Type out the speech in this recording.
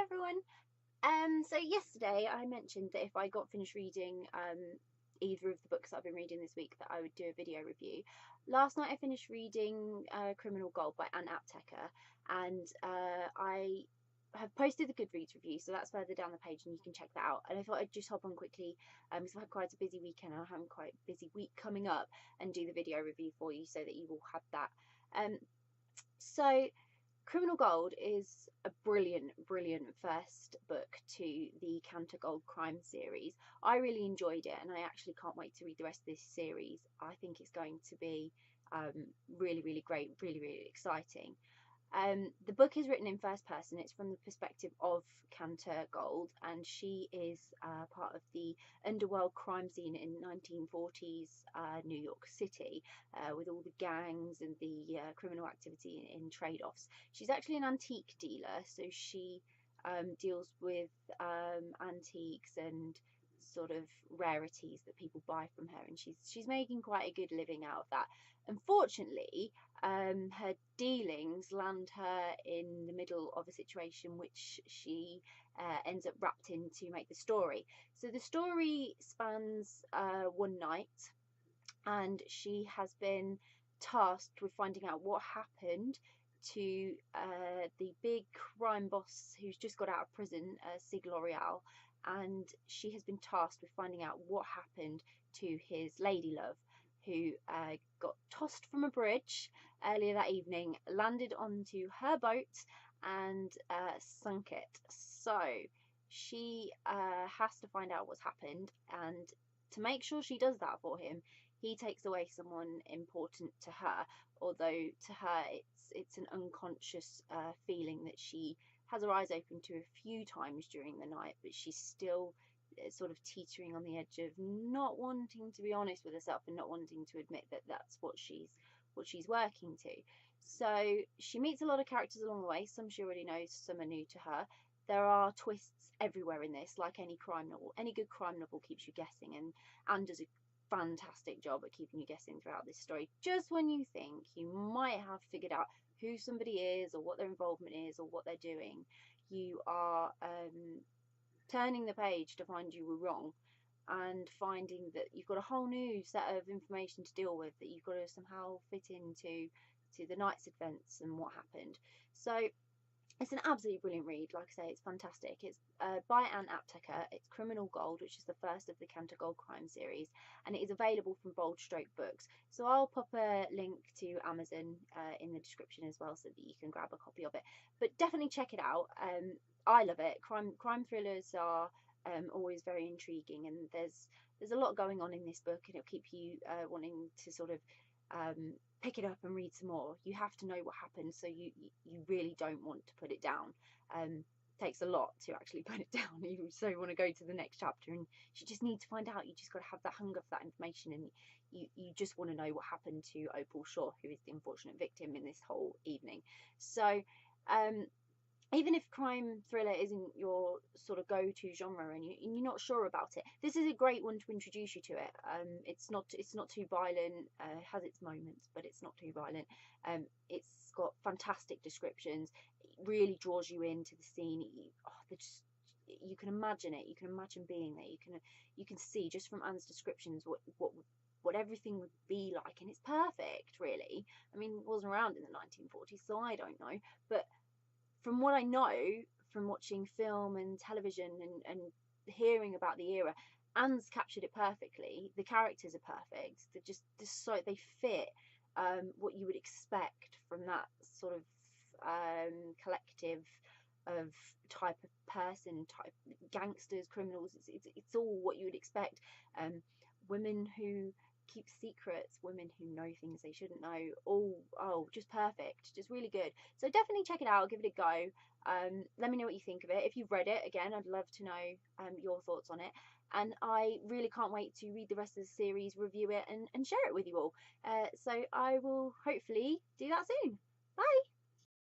everyone. So yesterday I mentioned that if I got finished reading either of the books that I've been reading this week that I would do a video review. Last night I finished reading Criminal Gold by Aptaker, and I have posted the Goodreads review, so that's further down the page and you can check that out. And I thought I'd just hop on quickly because I've had quite a busy weekend and I have quite a busy week coming up, and do the video review for you so that you will have that. So Criminal Gold is a brilliant first book to the Canter Gold crime series. I really enjoyed it and I actually can't wait to read the rest of this series. I think it's going to be really great, really exciting. The book is written in first person. It's from the perspective of Canter Gold, and she is part of the underworld crime scene in 1940s New York City, with all the gangs and the criminal activity in trade-offs. She's actually an antique dealer, so she deals with antiques and sort of rarities that people buy from her, and she's making quite a good living out of that. Unfortunately, her dealings land her in the middle of a situation which she ends up wrapped in to make the story. So the story spans one night, and she has been tasked with finding out what happened to the big crime boss who's just got out of prison, Sig L'Oreal, and she has been tasked with finding out what happened to his lady love, who got tossed from a bridge earlier that evening, landed onto her boat and sunk it. So she has to find out what's happened, and to make sure she does that for him, he takes away someone important to her, although to her it's an unconscious feeling that she has her eyes open to a few times during the night, but she's still sort of teetering on the edge of not wanting to be honest with herself and not wanting to admit that that's what she's working to. So she meets a lot of characters along the way. Some she already knows, some are new to her. There are twists everywhere in this, like any crime novel. Any good crime novel keeps you guessing, and Anne does a fantastic job at keeping you guessing throughout this story. Just when you think you might have figured out who somebody is or what their involvement is or what they're doing, you are turning the page to find you were wrong, and finding that you've got a whole new set of information to deal with that you've got to somehow fit into the night's events and what happened. So it's an absolutely brilliant read. Like I say, it's fantastic. It's by Anne Aptaker. It's Criminal Gold, which is the first of the Canter Gold crime series, and it is available from Bold Stroke Books. So I'll pop a link to Amazon in the description as well, so that you can grab a copy of it. But definitely check it out. I love it. Crime thrillers are always very intriguing, and there's a lot going on in this book, and it'll keep you wanting to sort of pick it up and read some more. You have to know what happened, so you really don't want to put it down. Takes a lot to actually put it down. You so want to go to the next chapter, and you just need to find out. You just got to have that hunger for that information, and you just want to know what happened to Opal Shaw, who is the unfortunate victim in this whole evening. So even if crime thriller isn't your sort of go-to genre, and you're not sure about it, this is a great one to introduce you to it. It's not too violent. It has its moments, but it's not too violent. It's got fantastic descriptions. It really draws you into the scene. You can imagine it. You can imagine being there. You can see just from Anne's descriptions what everything would be like, and it's perfect, really. I mean, it wasn't around in the 1940s, so I don't know, but from what I know from watching film and television and hearing about the era, Anne's captured it perfectly. The characters are perfect. They're just so they fit what you would expect from that sort of collective of type of person, type gangsters, criminals. It's all what you would expect. Women who keep secrets, women who know things they shouldn't know. Oh, just perfect, just really good. So definitely check it out, give it a go. Let me know what you think of it. If you've read it, again, I'd love to know your thoughts on it, and I really can't wait to read the rest of the series, review it, and share it with you all. So I will hopefully do that soon. Bye.